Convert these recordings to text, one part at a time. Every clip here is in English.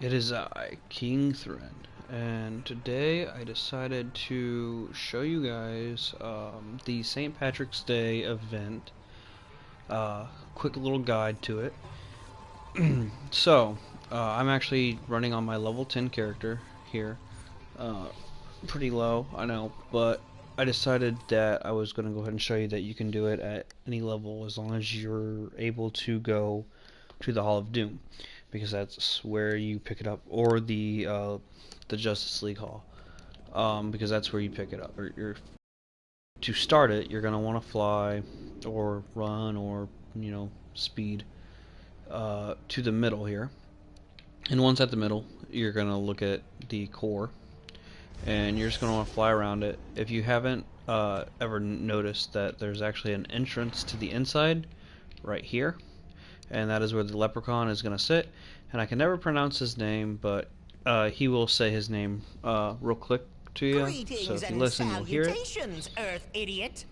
It is I, King Thren, and today I decided to show you guys the St. Patrick's Day event. Quick little guide to it. I'm actually running on my level 10 character here. Uh, Pretty low, I know, but I decided that I was going to go ahead and show you that you can do it at any level as long as you're able to go to the Hall of Doom, because that's where you pick it up, or the Justice League Hall, because that's where you pick it up. To start it, you're gonna want to fly, or run, or speed to the middle here. And once at the middle, you're gonna look at the core, and you're just gonna want to fly around it. If you haven't ever noticed that there's actually an entrance to the inside right here, and that is where the leprechaun is going to sit. And I can never pronounce his name, but he will say his name real quick to you. Greetings so if you and listen, you'll hear it. salutations, Earth idiot.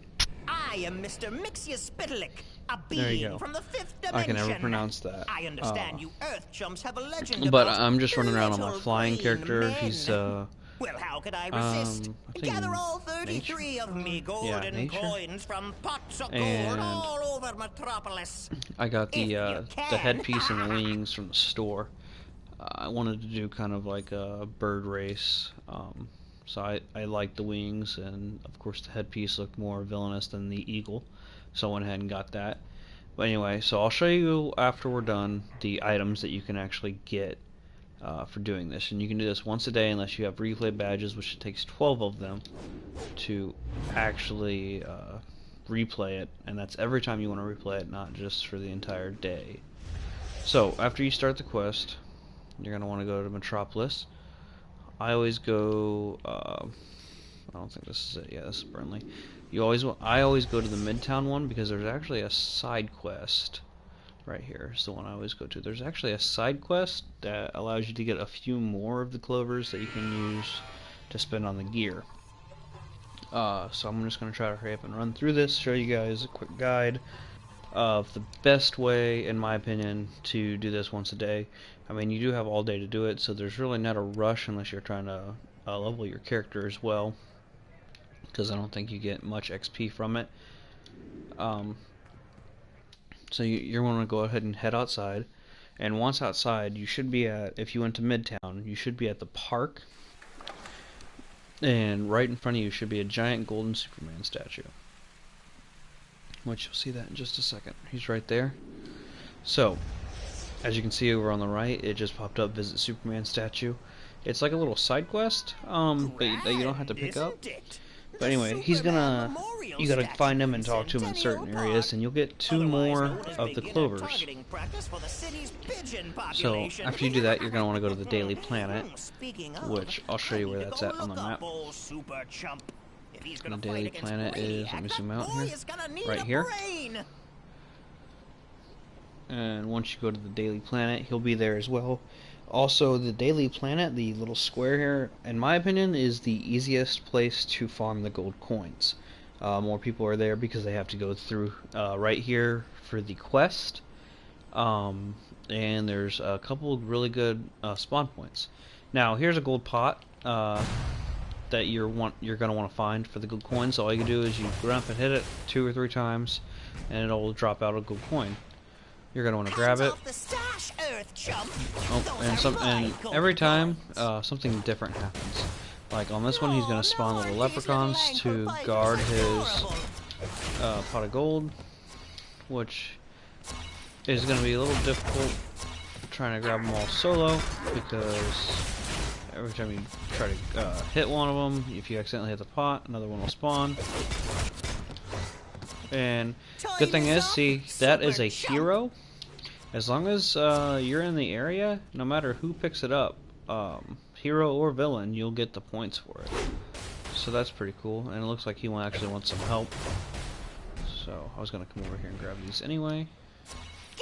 I am Mr. Mixius Spitalik, a There you being go. from the fifth dimension. I can never pronounce that. I understand you Earth chumps have a legend But about I'm just running around on my little flying green character. men. He's well, how could I resist? I think Gather all 33 nature? of me golden nature. coins from pots of And gold all over Metropolis. I got If you the can. headpiece and the wings from the store. I wanted to do kind of like a bird race. So I liked the wings, and of course the headpiece looked more villainous than the eagle, so I went ahead and got that. But anyway, so I'll show you after we're done the items that you can actually get for doing this, and you can do this once a day unless you have replay badges, which it takes 12 of them to actually replay it, and that's every time you want to replay it, not just for the entire day. So after you start the quest, you're going to want to go to Metropolis. I always go I don't think this is it. Yeah, this is Burnley. I always go to the Midtown one because there's actually a side quest right here. Is the one I always go to. There's actually a side quest that allows you to get a few more of the clovers that you can use to spend on the gear. So I'm just going to try to hurry up and run through this, show you guys a quick guide of the best way, in my opinion, to do this once a day. I mean, you do have all day to do it, so there's really not a rush unless you're trying to level your character as well, because I don't think you get much XP from it. So you're going to go ahead and head outside, and once outside, you should be at, if you went to Midtown, you should be at the park, and right in front of you should be a giant golden Superman statue, which you'll see that in just a second. He's right there. So, as you can see over on the right, it just popped up, visit Superman statue. It's like a little side quest that you don't have to pick up. But anyway, you gotta find him and talk to him in certain areas, and you'll get 2 more of the clovers. So after you do that, you're gonna want to go to the Daily Planet, which I'll show you where that's at on the map. The Daily Planet is, let me zoom out here, right here. And once you go to the Daily Planet, he'll be there as well. Also, the Daily Planet, the little square here, in my opinion, is the easiest place to farm the gold coins. More people are there because they have to go through right here for the quest. And there's a couple of really good spawn points. Now, here's a gold pot that you're gonna want to find for the gold coins. All you can do is you run up and hit it 2 or 3 times, and it'll drop out a gold coin. You're gonna want to grab it. And every time something different happens. Like on this one, he's gonna spawn little leprechauns to guard his pot of gold, which is gonna be a little difficult trying to grab them all solo, because every time you try to hit one of them, if you accidentally hit the pot, another one will spawn. And good thing is, see, that is a hero. As long as you're in the area, no matter who picks it up, hero or villain, you'll get the points for it. So that's pretty cool, and it looks like he actually wants some help. So I was gonna come over here and grab these anyway.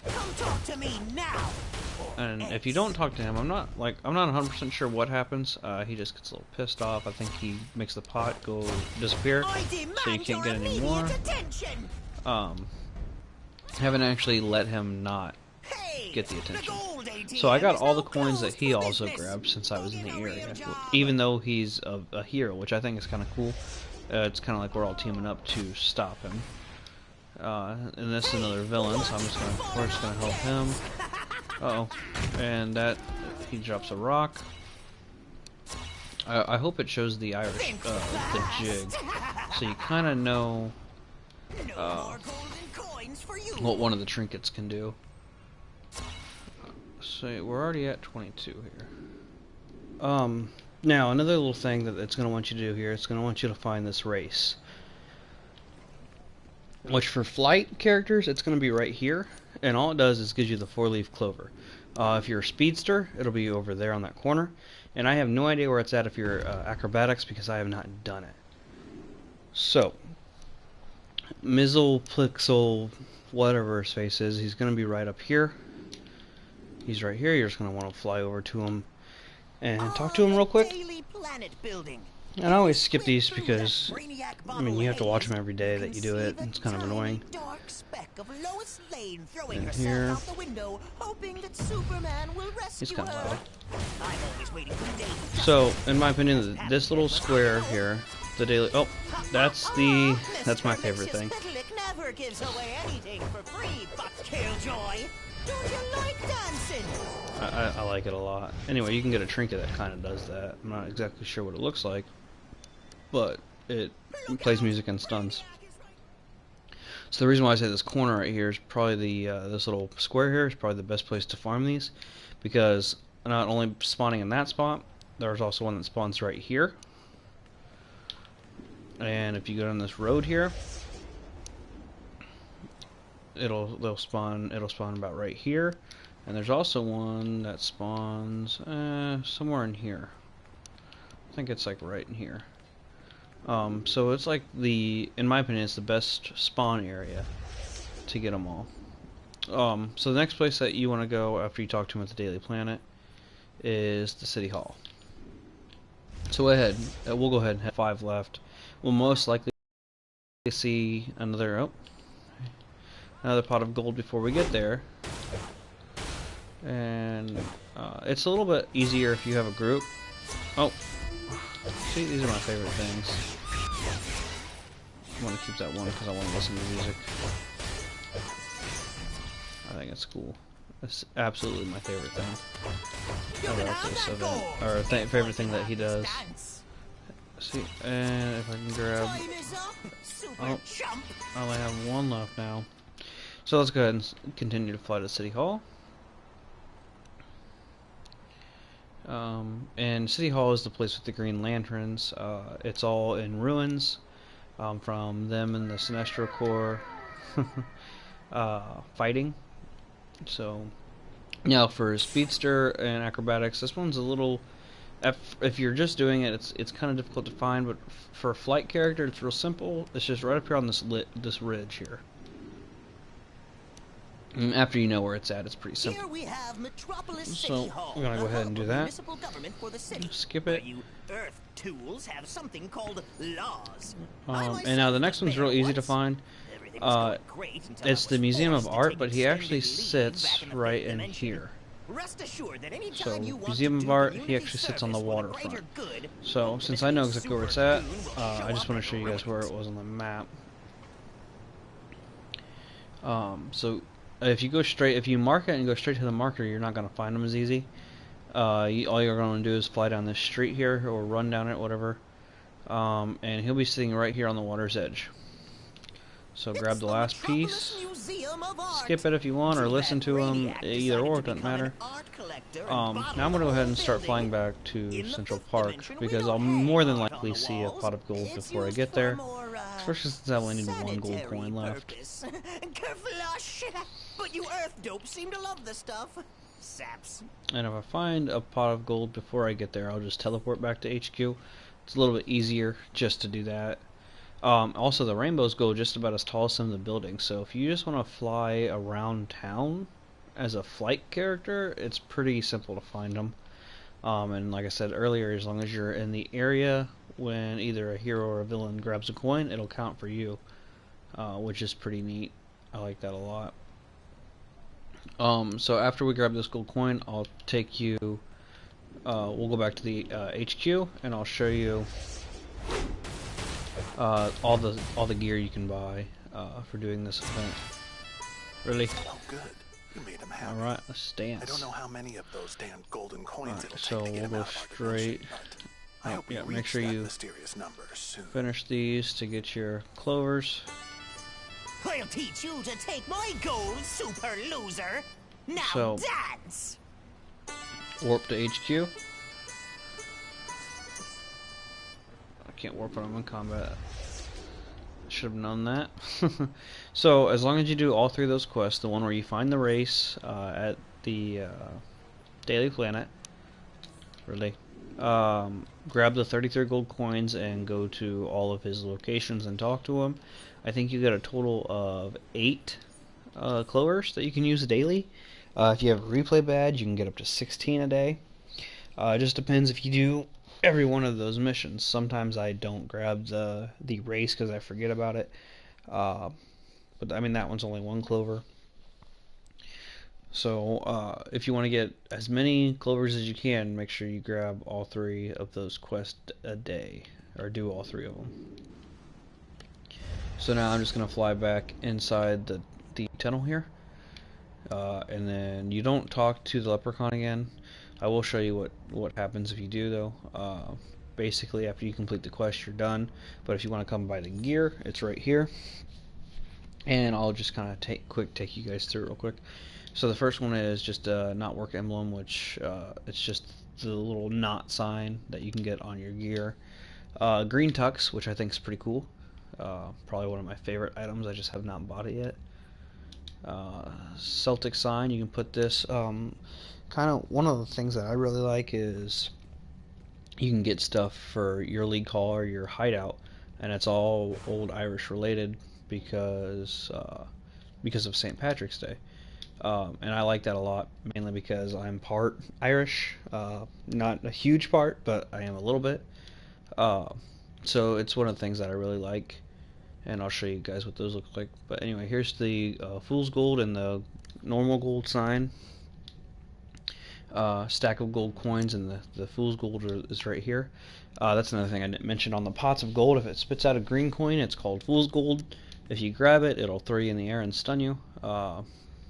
Come talk to me now. And if you don't talk to him, I'm not 100% sure what happens. He just gets a little pissed off. I think he makes the pot go disappear, so you can't get any more. Haven't actually let him not get the attention. So I got all the coins that he also grabbed since I was in the area, even though he's a hero, which I think is kind of cool. It's kind of like we're all teaming up to stop him. And this is another villain, so we're just gonna help him. Uh-oh, and that he drops a rock. I hope it shows the Irish, the jig, so you kind of know what one of the trinkets can do. So we're already at 22 here. Now another little thing that it's going to want you to do here, it's going to want you to find this race. Which for flight characters, it's going to be right here, and all it does is gives you the 4-leaf clover. If you're a speedster, it'll be over there on that corner, and I have no idea where it's at if you're acrobatics because I have not done it. So, Mizzle, Plixel, whatever his face is, he's going to be right up here. He's right here. You're just going to want to fly over to him and talk to him real quick. And I always skip these because, I mean, you have to watch them every day that you do it. It's kind of annoying. And here, he's kind of loud. So, in my opinion, this little square here, the daily, oh, that's my favorite thing. I like it a lot. Anyway, you can get a trinket that kind of does that. I'm not exactly sure what it looks like, but it plays music and stuns. So the reason why I say this corner right here is probably this little square here is probably the best place to farm these, because not only spawning in that spot, there's also one that spawns right here. And if you go down this road here, it'll spawn about right here. And there's also one that spawns somewhere in here. I think it's like right in here. So it's like in my opinion, it's the best spawn area to get them all. So the next place that you want to go after you talk to him at the Daily Planet is the City Hall. So we'll go ahead and have 5 left. We'll most likely see another pot of gold before we get there. And it's a little bit easier if you have a group. Oh, see, these are my favorite things. I want to keep that one because I want to listen to music. I think it's cool. It's absolutely my favorite thing about this event, or favorite thing that he does. See, and if I can grab, oh, I only have 1 left now. So let's go ahead and continue to fly to City Hall. And City Hall is the place with the green lanterns. It's all in ruins from them and the Sinestro Corps fighting. So now for Speedster and Acrobatics, this one's a little, if you're just doing it, it's kind of difficult to find, but for a flight character it's real simple. It's just right up here on this ridge here. And after you know where it's at, it's pretty simple. Here we have Metropolis So City Hall, we're gonna go ahead and do that. municipal government for the city. Skip it. You Earth tools have something called laws. And now the next one's real easy to find. It's the Museum of Art, but he actually sits right in here. Rest assured that any So, time you want Museum to of do Art, community he actually sits on the service for waterfront. greater good, So, since I know exactly where it's at, I just want to show you guys where it was on the map. So, if you mark it and go straight to the marker, you're not going to find them as easy. All you're going to do is fly down this street here, or run down it, whatever. And he'll be sitting right here on the water's edge. So grab the last piece, skip it if you want, or listen to him, either or, it doesn't matter. Now I'm going to go ahead and start flying back to Central Park, because I'll more than likely see a pot of gold before I get there, especially since I only need 1 gold coin left. But you Earth dopes seem to love the stuff. Saps. And if I find a pot of gold before I get there, I'll just teleport back to HQ. It's a little bit easier just to do that. Also, the rainbows go just about as tall as some of the buildings, so if you just want to fly around town as a flight character, it's pretty simple to find them. And like I said earlier, as long as you're in the area when either a hero or a villain grabs a coin, it'll count for you, which is pretty neat. I like that a lot. So after we grab this gold coin, I'll take you. We'll go back to the HQ, and I'll show you all the gear you can buy for doing this event. Really? Oh, good. You made him happy. All right, let's dance. I don't know how many of those damn golden coins it'll So take to get him we'll out go of our dimension, straight. but I hope Yeah, we make reach sure that you mysterious number soon. finish these to get your clovers. I'll teach you to take my gold, super loser. Now So- dance. Warp to HQ. I can't warp when I'm in combat. Should have known that. So as long as you do all three of those quests, the one where you find the race at the Daily Planet, really, grab the 33 gold coins and go to all of his locations and talk to him. I think you get a total of 8 clovers that you can use daily. If you have a replay badge, you can get up to 16 a day. It just depends if you do every one of those missions. Sometimes I don't grab the race because I forget about it. But I mean, that one's only 1 clover. So if you want to get as many clovers as you can, make sure you grab all 3 of those quests a day, or do all 3 of them. So now I'm just going to fly back inside the tunnel here. And then you don't talk to the leprechaun again. I will show you what happens if you do, though. Basically, after you complete the quest, you're done. But if you want to come by the gear, it's right here. And I'll just kind of take you guys through it real quick. So the first one is just a not work emblem, which it's just the little knot sign that you can get on your gear. Green tux, which I think is pretty cool. Probably one of my favorite items. I just have not bought it yet. Celtic sign, you can put this. Kind of one of the things that I really like is you can get stuff for your league call or your hideout, and it's all old Irish related because of St. Patrick's Day. And I like that a lot, mainly because I'm part Irish, not a huge part, but I am a little bit. So it's one of the things that I really like, and I'll show you guys what those look like. But anyway, here's the Fool's Gold and the normal gold sign. Stack of gold coins, and the Fool's Gold is right here. That's another thing I didn't mention. On the pots of gold, if it spits out a green coin, it's called Fool's Gold. If you grab it, it'll throw you in the air and stun you.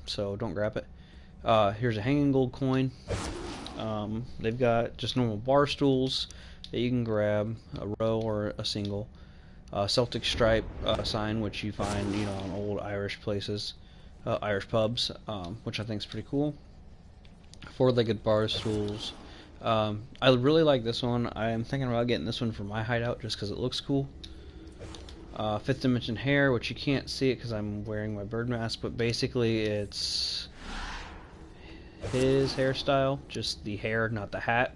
So don't grab it. Here's a hanging gold coin. They've got just normal bar stools that you can grab, a row or a single. Celtic stripe sign, which you find, in old Irish places, Irish pubs, which I think is pretty cool. 4-legged bar stools. I really like this one. I am thinking about getting this one for my hideout just because it looks cool. 5th dimension hair, which you can't see it because I'm wearing my bird mask, but basically it's his hairstyle, just the hair, not the hat.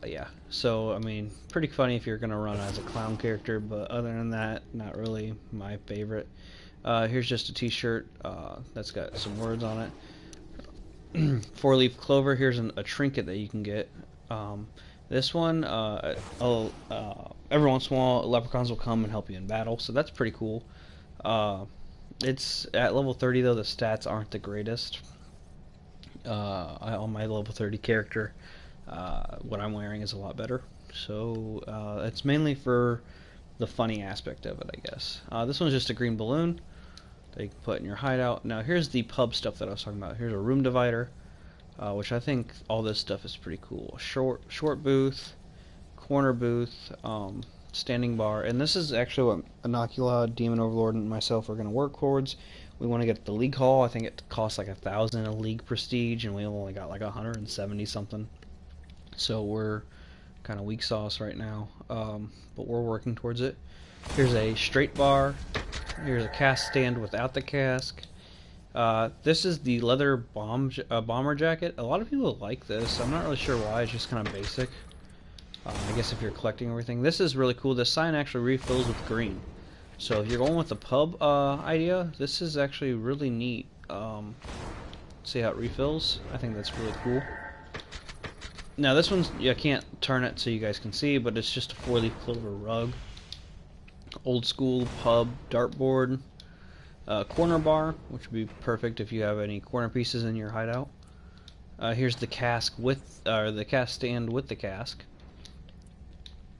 Yeah, so I mean, pretty funny if you're gonna run as a clown character, but other than that, not really my favorite. Here's just a t-shirt that's got some words on it. 4-leaf clover. Here's a trinket that you can get. This one, every once in a while, leprechauns will come and help you in battle, so that's pretty cool. It's at level 30 though. The stats aren't the greatest. On my level 30 character, what I'm wearing is a lot better. So it's mainly for the funny aspect of it, I guess. This one's just a green balloon that you can put in your hideout. Now here's the pub stuff that I was talking about. Here's a room divider, which I think all this stuff is pretty cool. Short booth, corner booth, standing bar, and this is actually what Inocula, Demon Overlord, and myself are going to work towards. We want to get the league hall. I think it costs like 1,000 a league prestige, and we only got like 170 something. So we're kind of weak sauce right now, but we're working towards it. Here's a straight bar. Here's a cask stand without the cask. This is the leather bomber jacket. A lot of people like this. I'm not really sure why. It's just kind of basic. I guess if you're collecting everything. This is really cool. This sign actually refills with green. So if you're going with the pub idea, this is actually really neat. See how it refills? I think that's really cool. Now this one's, I can't turn it so you guys can see, but it's just a 4-leaf clover rug. Old school pub dartboard. corner bar, which would be perfect if you have any corner pieces in your hideout. Here's the cask with, the cask stand with the cask.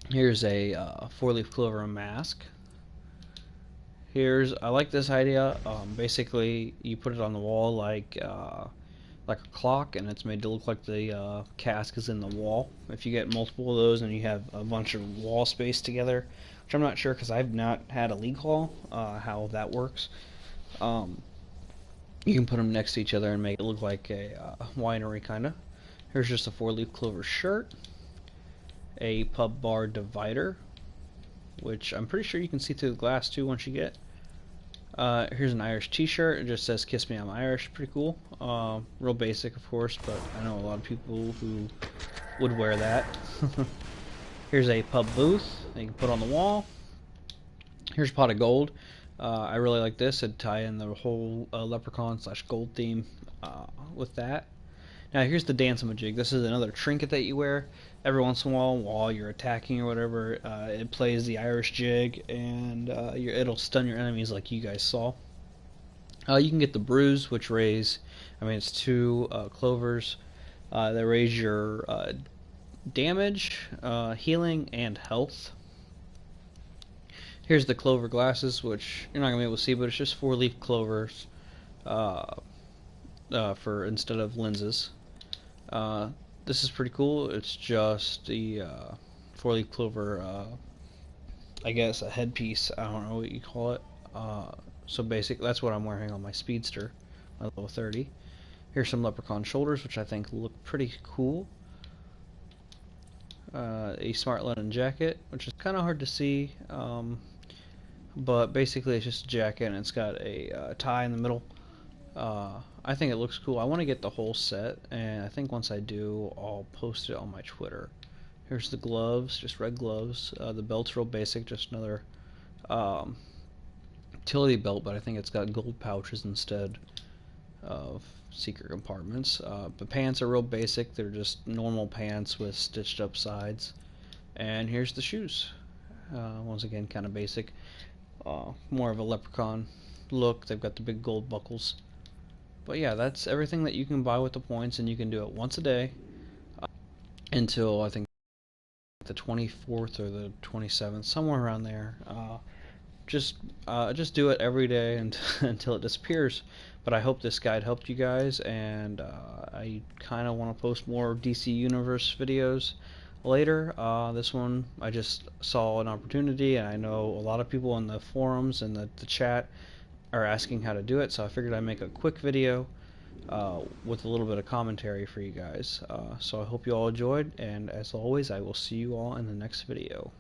Here's a 4-leaf clover mask. I like this idea. Basically, you put it on the wall like a clock, and it's made to look like the cask is in the wall. If you get multiple of those and you have a bunch of wall space together, which I'm not sure because I've not had a league hall, how that works. You can put them next to each other and make it look like a winery kinda. Here's just a 4-leaf clover shirt, a pub bar divider, which I'm pretty sure you can see through the glass too once you get. Here's an Irish t-shirt. It just says "Kiss Me, I'm Irish." Pretty cool. Real basic, of course, but I know a lot of people who would wear that. Here's a pub booth that you can put on the wall. Here's a pot of gold. I really like this. It'd tie in the whole leprechaun / gold theme with that. Now here's the dance-a-majig. This is another trinket that you wear. Every once in a while you're attacking or whatever, it plays the Irish jig, and it'll stun your enemies like you guys saw. You can get the brews, which raise, it's 2 clovers that raise your damage, healing, and health. Here's the clover glasses, which you're not going to be able to see, but it's just 4-leaf clovers for instead of lenses. This is pretty cool. It's just the 4-leaf clover, I guess a headpiece. I don't know what you call it. So basic. That's what I'm wearing on my Speedster, my level 30. Here's some leprechaun shoulders, which I think look pretty cool. A smart linen jacket, which is kind of hard to see, but basically it's just a jacket and it's got a tie in the middle. I think it looks cool. I want to get the whole set, and I think once I do, I'll post it on my Twitter. Here's the gloves, just red gloves. The belt's real basic, just another utility belt, but I think it's got gold pouches instead of secret compartments. The pants are real basic. They're just normal pants with stitched up sides. And here's the shoes. Once again, kind of basic. More of a leprechaun look. They've got the big gold buckles. But yeah, that's everything that you can buy with the points, and you can do it once a day until I think the 24th or the 27th, somewhere around there. Just do it every day until it disappears. But I hope this guide helped you guys, and I kind of want to post more DC Universe videos later. This one I just saw an opportunity, and I know a lot of people in the forums and the chat are asking how to do it, so I figured I'd make a quick video with a little bit of commentary for you guys. So I hope you all enjoyed, and as always, I will see you all in the next video.